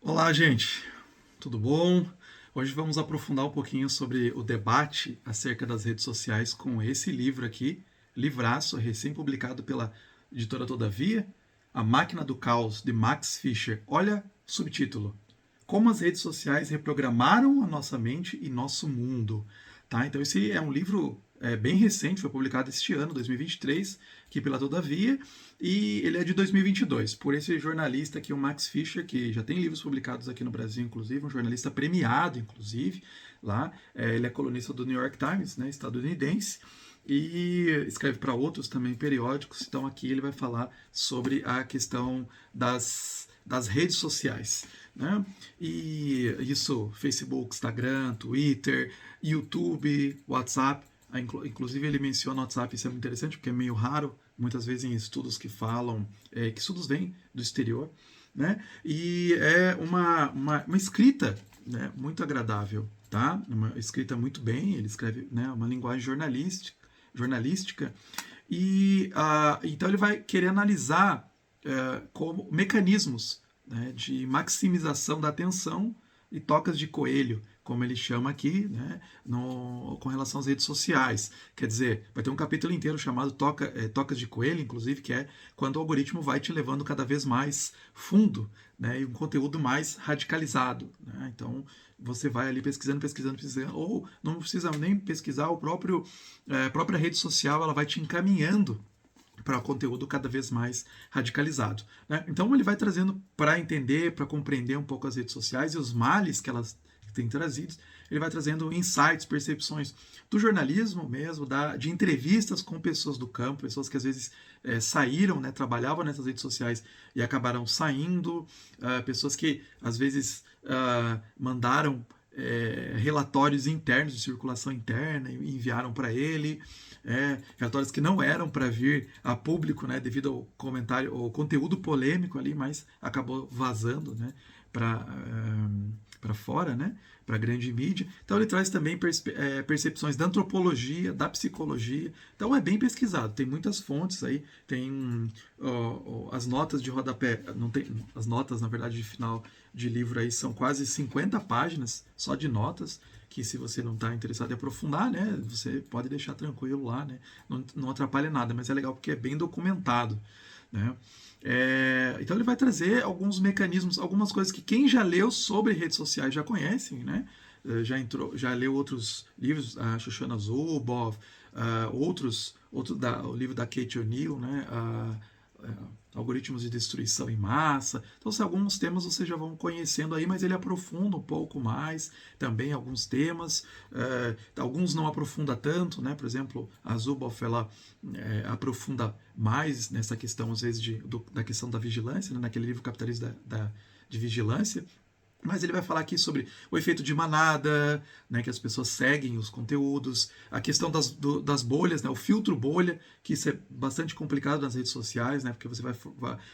Olá, gente. Tudo bom? Hoje vamos aprofundar um pouquinho sobre o debate acerca das redes sociais com esse livro aqui, livraço, recém-publicado pela editora Todavia, A Máquina do Caos, de Max Fischer. Olha o subtítulo. Como as redes sociais reprogramaram a nossa mente e nosso mundo. Tá? Então esse é um livro bem recente, foi publicado este ano, 2023, aqui pela Todavia, e ele é de 2022, por esse jornalista aqui, o Max Fischer, que já tem livros publicados aqui no Brasil, inclusive, um jornalista premiado, inclusive, lá. Ele é colunista do New York Times, né, estadunidense, e escreve para outros também periódicos. Então aqui ele vai falar sobre a questão das redes sociais, né? E isso, Facebook, Instagram, Twitter, YouTube, WhatsApp. Inclusive ele menciona o WhatsApp, isso é muito interessante porque é meio raro, muitas vezes em estudos que falam, que estudos vêm do exterior, né? E é uma escrita, né, muito agradável, tá? Uma escrita muito bem, ele escreve, né, uma linguagem jornalística, e então ele vai querer analisar como mecanismos, né, de maximização da atenção e tocas de coelho, como ele chama aqui, né, com relação às redes sociais. Quer dizer, vai ter um capítulo inteiro chamado Tocas de Coelho, inclusive, que é quando o algoritmo vai te levando cada vez mais fundo, né, e um conteúdo mais radicalizado. Né? Então, você vai ali pesquisando, ou não precisa nem pesquisar, a própria rede social ela vai te encaminhando para conteúdo cada vez mais radicalizado. Né? Então ele vai trazendo para entender, para compreender um pouco as redes sociais e os males que elas têm trazido, ele vai trazendo insights, percepções do jornalismo mesmo, de entrevistas com pessoas do campo, pessoas que às vezes saíram, né, trabalhavam nessas redes sociais e acabaram saindo, pessoas que às vezes mandaram relatórios internos de circulação interna e enviaram para ele, relatórios que não eram para vir a público, né, devido ao comentário, ao conteúdo polêmico ali, mas acabou vazando, né, para fora, né, para a grande mídia. Então ele traz também percepções da antropologia, da psicologia. Então é bem pesquisado, tem muitas fontes aí, tem as notas de rodapé, não tem, as notas, na verdade, de final de livro aí são quase 50 páginas só de notas, que se você não está interessado em aprofundar, né, você pode deixar tranquilo lá, né, não atrapalha nada, mas é legal porque é bem documentado, né. Então ele vai trazer alguns mecanismos, algumas coisas que quem já leu sobre redes sociais já conhecem, né, já leu outros livros, a Shoshana Zuboff, o livro da Kate O'Neill, né, algoritmos de destruição em massa. Então, alguns temas vocês já vão conhecendo aí, mas ele aprofunda um pouco mais também alguns temas. Alguns não aprofunda tanto, né? Por exemplo, a Zuboff, ela aprofunda mais nessa questão, às vezes, da questão da vigilância, né? Naquele livro Capitalismo de Vigilância. Mas ele vai falar aqui sobre o efeito de manada, né, que as pessoas seguem os conteúdos, a questão das bolhas, né, o filtro bolha, que isso é bastante complicado nas redes sociais, né, porque você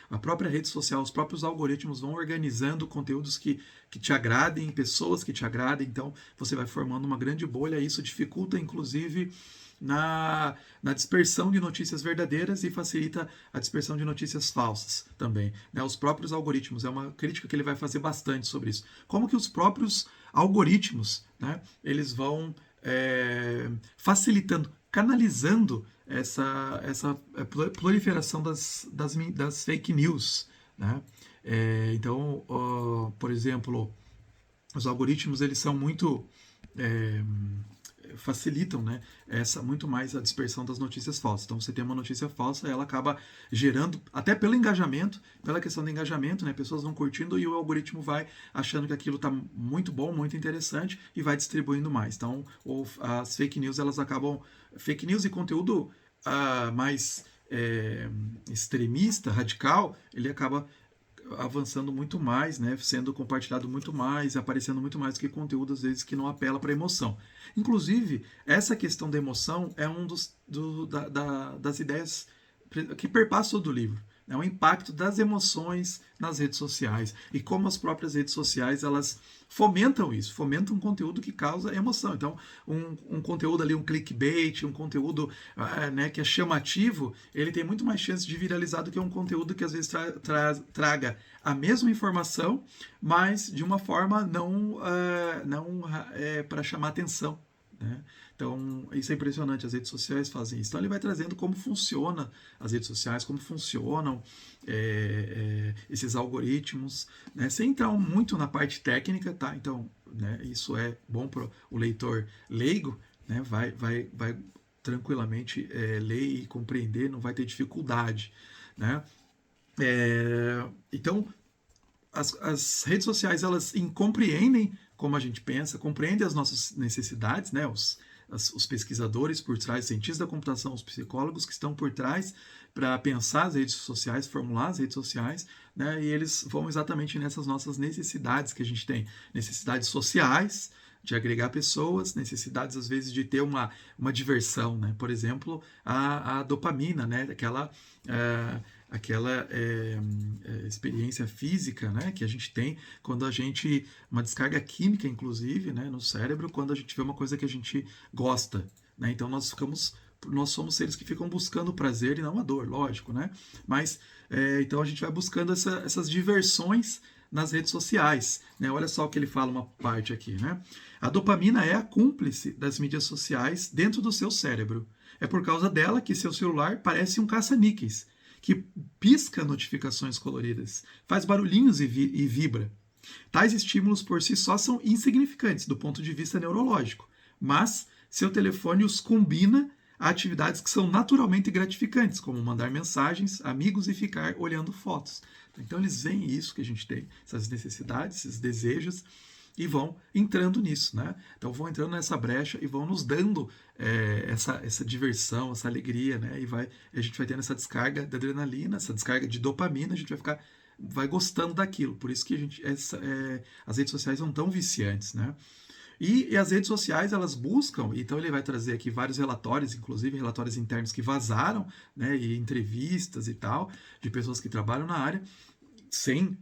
a própria rede social, os próprios algoritmos vão organizando conteúdos que te agradem, pessoas que te agradem, então você vai formando uma grande bolha, e isso dificulta, inclusive, na dispersão de notícias verdadeiras e facilita a dispersão de notícias falsas também. Né? Os próprios algoritmos, é uma crítica que ele vai fazer bastante sobre isso. Como que os próprios algoritmos, né, eles vão facilitando, canalizando essa proliferação das fake news. Né? Então, por exemplo, os algoritmos eles são muito facilitam, né, muito mais a dispersão das notícias falsas. Então você tem uma notícia falsa, ela acaba gerando, até pelo engajamento, pela questão do engajamento, né, pessoas vão curtindo e o algoritmo vai achando que aquilo está muito bom, muito interessante e vai distribuindo mais. Então as fake news, elas acabam, fake news e conteúdo mais extremista, radical, ele acaba avançando muito mais, né, sendo compartilhado muito mais, aparecendo muito mais do que conteúdo às vezes que não apela para emoção. Inclusive, essa questão da emoção é das ideias que perpassa todo o livro. É o impacto das emoções nas redes sociais e como as próprias redes sociais elas fomentam isso, fomentam um conteúdo que causa emoção. Então, um conteúdo ali, um clickbait, um conteúdo né, que é chamativo, ele tem muito mais chance de viralizar do que um conteúdo que às vezes traga a mesma informação, mas de uma forma não para chamar atenção. Né? Então, isso é impressionante, as redes sociais fazem isso. Então, ele vai trazendo como funciona as redes sociais, como funcionam esses algoritmos, né? Sem entrar muito na parte técnica, tá? Então, né, isso é bom para o leitor leigo, né? Vai tranquilamente ler e compreender, não vai ter dificuldade, né? Então, as redes sociais elas compreendem como a gente pensa, compreendem as nossas necessidades, né? Os pesquisadores por trás, os cientistas da computação, os psicólogos que estão por trás para pensar as redes sociais, formular as redes sociais, né? E eles vão exatamente nessas nossas necessidades que a gente tem, necessidades sociais, de agregar pessoas, necessidades às vezes de ter uma diversão, né? Por exemplo, a dopamina, né? Aquela experiência física, né, que a gente tem quando a gente, uma descarga química inclusive, né, no cérebro, quando a gente vê uma coisa que a gente gosta, né, então nós somos seres que ficam buscando o prazer e não a dor, lógico, né, mas então a gente vai buscando essas diversões nas redes sociais, né, olha só o que ele fala uma parte aqui, né, a dopamina é a cúmplice das mídias sociais dentro do seu cérebro, é por causa dela que seu celular parece um caça-níqueis, que pisca notificações coloridas, faz barulhinhos e vibra. Tais estímulos por si só são insignificantes do ponto de vista neurológico, mas seu telefone os combina a atividades que são naturalmente gratificantes, como mandar mensagens, amigos e ficar olhando fotos. Então eles veem isso que a gente tem, essas necessidades, esses desejos, e vão entrando nisso, né? Então vão entrando nessa brecha e vão nos dando essa diversão, essa alegria, né? A gente vai tendo essa descarga de adrenalina, essa descarga de dopamina, a gente vai gostando daquilo. Por isso que as redes sociais são tão viciantes, né? E as redes sociais, elas buscam, então ele vai trazer aqui vários relatórios, inclusive relatórios internos que vazaram, né, e entrevistas e tal, de pessoas que trabalham na área, sem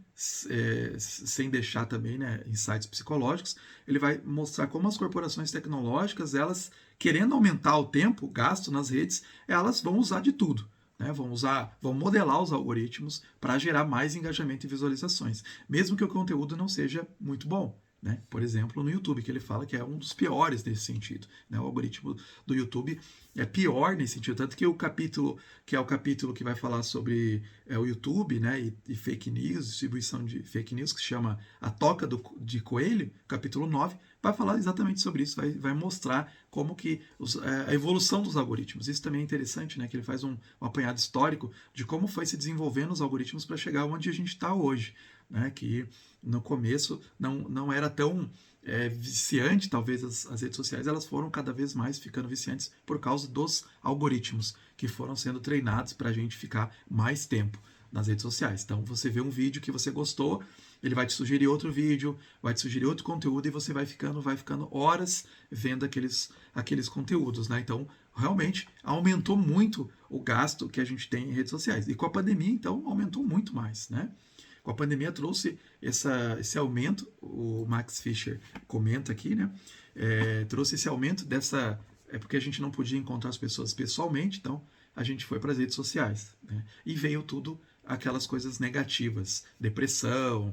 deixar também, né, insights psicológicos, ele vai mostrar como as corporações tecnológicas, elas querendo aumentar o tempo gasto nas redes, elas vão usar de tudo. Né, vão modelar os algoritmos para gerar mais engajamento e visualizações, mesmo que o conteúdo não seja muito bom. Né? Por exemplo, no YouTube, que ele fala que é um dos piores nesse sentido. Né? O algoritmo do YouTube é pior nesse sentido, tanto que o capítulo, que é o capítulo que vai falar sobre o YouTube, né, e fake news, distribuição de fake news, que se chama A Toca de Coelho, capítulo 9, vai falar exatamente sobre isso, vai mostrar como que a evolução dos algoritmos. Isso também é interessante, né, que ele faz um apanhado histórico de como foi se desenvolvendo os algoritmos para chegar onde a gente está hoje. Né, que no começo não era tão viciante, talvez as redes sociais elas foram cada vez mais ficando viciantes por causa dos algoritmos que foram sendo treinados para a gente ficar mais tempo nas redes sociais. Então você vê um vídeo que você gostou, ele vai te sugerir outro vídeo, vai te sugerir outro conteúdo e você vai ficando horas vendo aqueles conteúdos. Né? Então realmente aumentou muito o gasto que a gente tem em redes sociais. E com a pandemia, então, aumentou muito mais. Né? Com a pandemia trouxe esse aumento, o Max Fischer comenta aqui, né? Trouxe esse aumento dessa. É porque a gente não podia encontrar as pessoas pessoalmente, então a gente foi para as redes sociais. Né? E veio tudo aquelas coisas negativas, depressão,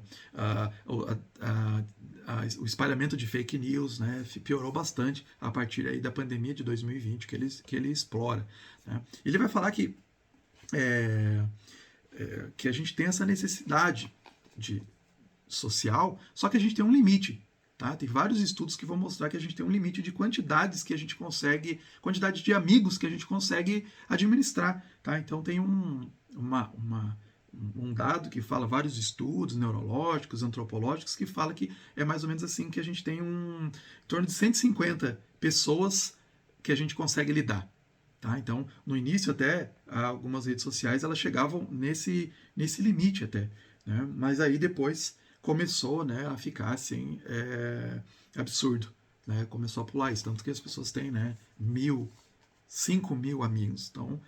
o espalhamento de fake news, né? Piorou bastante a partir aí da pandemia de 2020 que ele explora. Né? Ele vai falar que a gente tem essa necessidade social, só que a gente tem um limite. Tá? Tem vários estudos que vão mostrar que a gente tem um limite de quantidades que a gente consegue, quantidade de amigos que a gente consegue administrar. Tá? Então tem um dado que fala, vários estudos neurológicos, antropológicos, que fala que é mais ou menos assim, que a gente tem em torno de 150 pessoas que a gente consegue lidar. Tá? Então, no início até, algumas redes sociais elas chegavam nesse limite até. Né? Mas aí depois começou, né, a ficar assim, absurdo. Né? Começou a pular isso. Tanto que as pessoas têm, né, 1.000, 5.000 amigos. Então,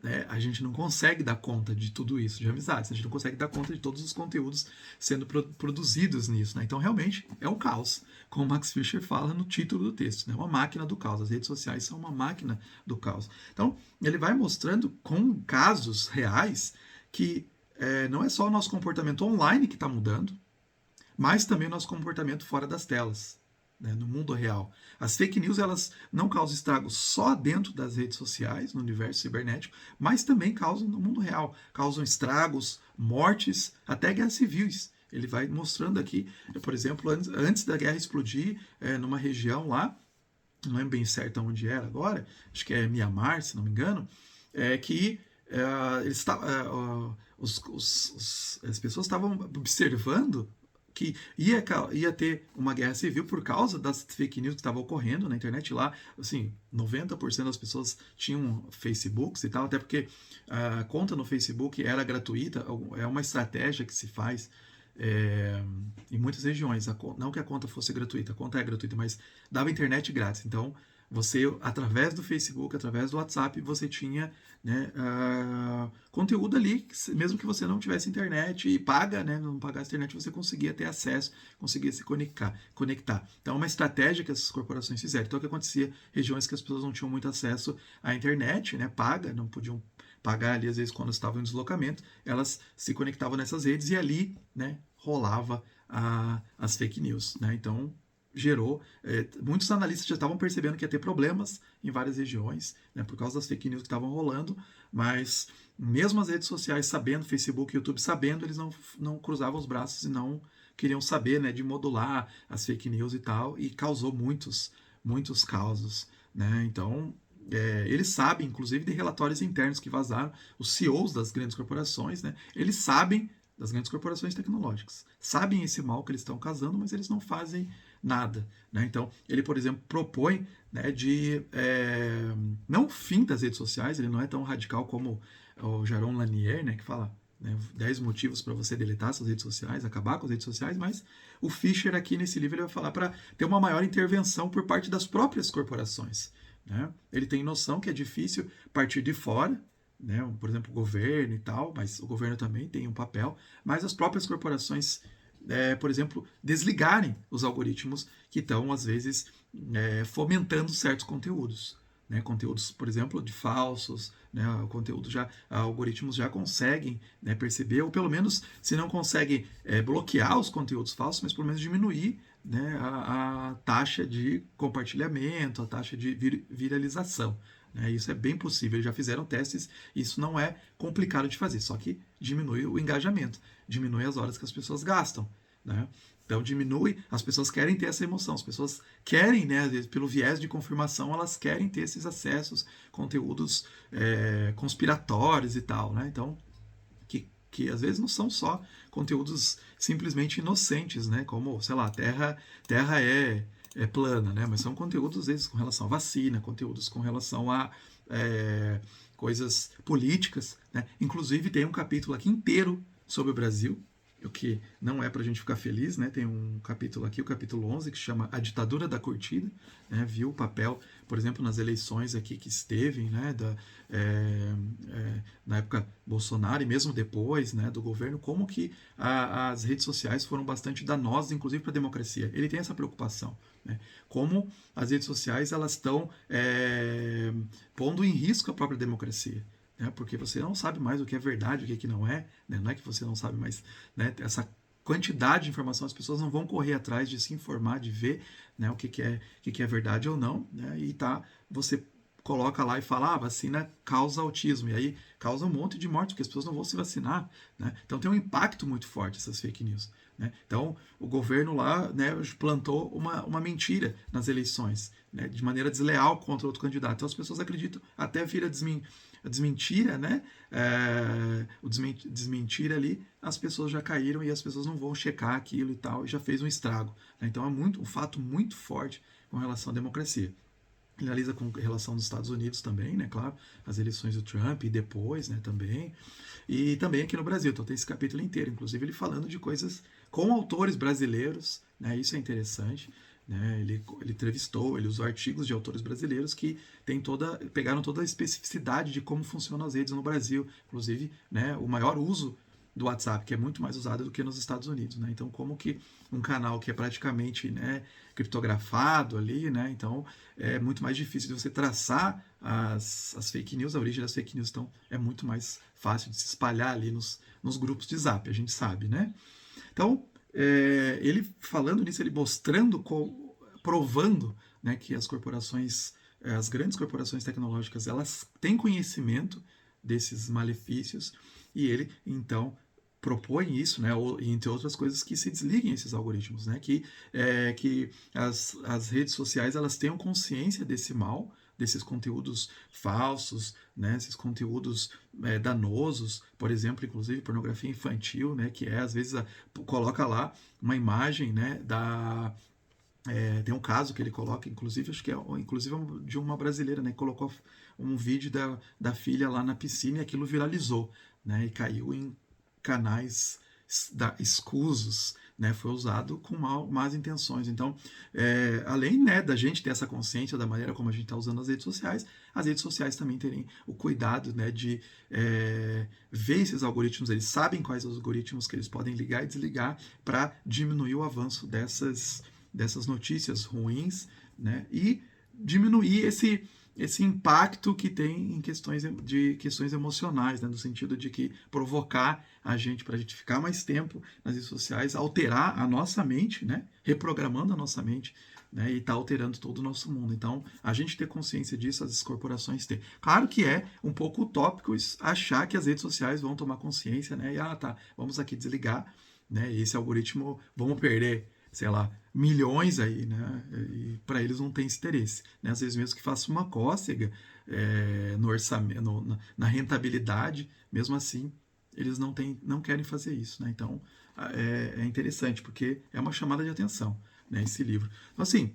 né, a gente não consegue dar conta de tudo isso, de amizades, a gente não consegue dar conta de todos os conteúdos sendo produzidos nisso. Né? Então, realmente, é um caos, como Max Fischer fala no título do texto, né? Uma máquina do caos. As redes sociais são uma máquina do caos. Então, ele vai mostrando com casos reais que não é só o nosso comportamento online que está mudando, mas também o nosso comportamento fora das telas, né, no mundo real. As fake news elas não causam estragos só dentro das redes sociais, no universo cibernético, mas também causam no mundo real. Causam estragos, mortes, até guerras civis. Ele vai mostrando aqui, por exemplo, antes da guerra explodir, numa região lá, não lembro bem certo onde era agora, acho que é Mianmar, se não me engano, que eles as pessoas estavam observando que ia ter uma guerra civil por causa das fake news que estavam ocorrendo na internet lá. Assim, 90% das pessoas tinham Facebooks e tal, até porque a conta no Facebook era gratuita, é uma estratégia que se faz em muitas regiões. Não que a conta fosse gratuita, a conta é gratuita, mas dava internet grátis. Então, você, através do Facebook, através do WhatsApp, você tinha, né, conteúdo ali, mesmo que você não tivesse internet e paga, né, não pagasse internet, você conseguia ter acesso, conseguia se conectar. Então, é uma estratégia que essas corporações fizeram. Então, o que acontecia? Regiões que as pessoas não tinham muito acesso à internet, né, paga, não podiam pagar ali, às vezes, quando estavam em deslocamento, elas se conectavam nessas redes e ali, né, rolava as fake news. Né? Então, gerou. Muitos analistas já estavam percebendo que ia ter problemas em várias regiões, né, por causa das fake news que estavam rolando, mas mesmo as redes sociais sabendo, Facebook e YouTube sabendo, eles não cruzavam os braços e não queriam saber, né, de modular as fake news e tal, e causou muitos causos. Né? Então, eles sabem, inclusive, de relatórios internos que vazaram, os CEOs das grandes corporações, né, eles sabem das grandes corporações tecnológicas. Sabem esse mal que eles estão causando, mas eles não fazem nada. Né? Então, ele, por exemplo, propõe, né, não o fim das redes sociais, ele não é tão radical como o Jaron Lanier, né, que fala, né, 10 motivos para você deletar suas redes sociais, acabar com as redes sociais, mas o Fischer aqui nesse livro ele vai falar para ter uma maior intervenção por parte das próprias corporações. Né? Ele tem noção que é difícil partir de fora, né? Por exemplo, o governo e tal, mas o governo também tem um papel, mas as próprias corporações, por exemplo, desligarem os algoritmos que estão, às vezes, fomentando certos conteúdos. Né? Conteúdos, por exemplo, de falsos, né? Algoritmos já conseguem, né, perceber, ou pelo menos, se não conseguem bloquear os conteúdos falsos, mas pelo menos diminuir, né, a taxa de compartilhamento, a taxa de viralização. Isso é bem possível, eles já fizeram testes, isso não é complicado de fazer, só que diminui o engajamento, diminui as horas que as pessoas gastam. Né? Então diminui, as pessoas querem ter essa emoção, as pessoas querem, né, pelo viés de confirmação, elas querem ter esses acessos, conteúdos conspiratórios e tal. Né? Então, que às vezes não são só conteúdos simplesmente inocentes, né? Como, sei lá, a Terra é plana, né? Mas são conteúdos, às vezes, com relação à vacina, conteúdos com relação a coisas políticas, né? Inclusive, tem um capítulo aqui inteiro sobre o Brasil, o que não é para a gente ficar feliz, né? Tem um capítulo aqui, o capítulo 11, que chama A Ditadura da Curtida, né? Viu o papel, por exemplo, nas eleições aqui que esteve, né? Na época Bolsonaro e mesmo depois, né, do governo, como que as redes sociais foram bastante danosas, inclusive para a democracia. Ele tem essa preocupação. Né? Como as redes sociais elas estão pondo em risco a própria democracia. Né? Porque você não sabe mais o que é verdade, o que é que não é. Né? Não é que você não sabe mais, né, essa quantidade de informação, as pessoas não vão correr atrás de se informar, de ver, né, o que é verdade ou não. Né? E você coloca lá e fala, a vacina causa autismo, e aí causa um monte de morte, porque as pessoas não vão se vacinar. Né? Então tem um impacto muito forte essas fake news. Né? Então o governo lá, né, plantou uma mentira nas eleições, né, de maneira desleal contra outro candidato. Então as pessoas acreditam, até vira desmentira, né? O desmentir ali, as pessoas já caíram e as pessoas não vão checar aquilo e tal, e já fez um estrago. Né? Então é um fato muito forte com relação à democracia. Ele analisa com relação aos Estados Unidos também, né, claro, as eleições do Trump e depois, né, também, e também aqui no Brasil. Então tem esse capítulo inteiro, inclusive ele falando de coisas com autores brasileiros, né, isso é interessante, né? Ele entrevistou, ele usou artigos de autores brasileiros que pegaram toda a especificidade de como funcionam as redes no Brasil, inclusive, né, o maior uso do WhatsApp, que é muito mais usado do que nos Estados Unidos, né? Então, como que um canal que é praticamente, né, criptografado ali, né? Então, é muito mais difícil de você traçar as fake news, a origem das fake news, então é muito mais fácil de se espalhar ali nos grupos de Zap, a gente sabe, né? Então, ele falando nisso, ele mostrando, provando, né, que as corporações, as grandes corporações tecnológicas, elas têm conhecimento desses malefícios e ele, então, propõe isso, né, ou, entre outras coisas, que se desliguem esses algoritmos, né, que as redes sociais elas tenham consciência desse mal, desses conteúdos falsos, né, esses conteúdos danosos, por exemplo, inclusive pornografia infantil, né, que às vezes coloca lá uma imagem, né, tem um caso que ele coloca, inclusive acho que inclusive de uma brasileira, né, que colocou um vídeo da filha lá na piscina e aquilo viralizou, né, e caiu em canais escusos, né, foi usado com más intenções. Então, além, né, da gente ter essa consciência da maneira como a gente está usando as redes sociais também terem o cuidado, né, de ver esses algoritmos, eles sabem quais os algoritmos que eles podem ligar e desligar para diminuir o avanço dessas notícias ruins, né, e diminuir esse impacto que tem em questões emocionais, né, no sentido de que provocar a gente para a gente ficar mais tempo nas redes sociais, alterar a nossa mente, né, reprogramando a nossa mente, né, e está alterando todo o nosso mundo. Então, a gente ter consciência disso, as corporações ter. Claro que é um pouco utópico achar que as redes sociais vão tomar consciência, né, e tá, vamos aqui desligar, né, e esse algoritmo, vamos perder, sei lá, milhões aí, né? E para eles não tem esse interesse. Né? Às vezes mesmo que faça uma cócega no orçamento, na rentabilidade, mesmo assim, eles não querem fazer isso. Né? Então, é interessante, porque é uma chamada de atenção, né, esse livro. Então, assim,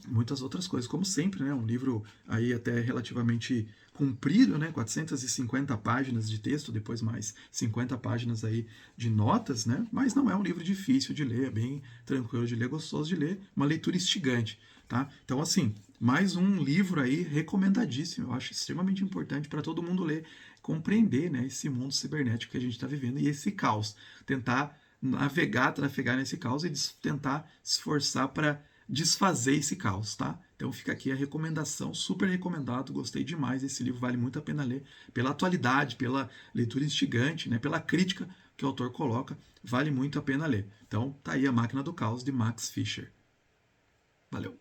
muitas outras coisas, como sempre, né? Um livro aí até relativamente comprido, né? 450 páginas de texto, depois mais 50 páginas aí de notas, né? Mas não é um livro difícil de ler, é bem tranquilo de ler, gostoso de ler, uma leitura instigante, tá? Então, assim, mais um livro aí recomendadíssimo, eu acho extremamente importante para todo mundo ler, compreender, né, esse mundo cibernético que a gente está vivendo e esse caos, tentar trafegar nesse caos e tentar se esforçar para desfazer esse caos, tá? Então fica aqui a recomendação, super recomendado, gostei demais, esse livro vale muito a pena ler, pela atualidade, pela leitura instigante, né, pela crítica que o autor coloca, vale muito a pena ler. Então tá aí A Máquina do Caos, de Max Fischer. Valeu!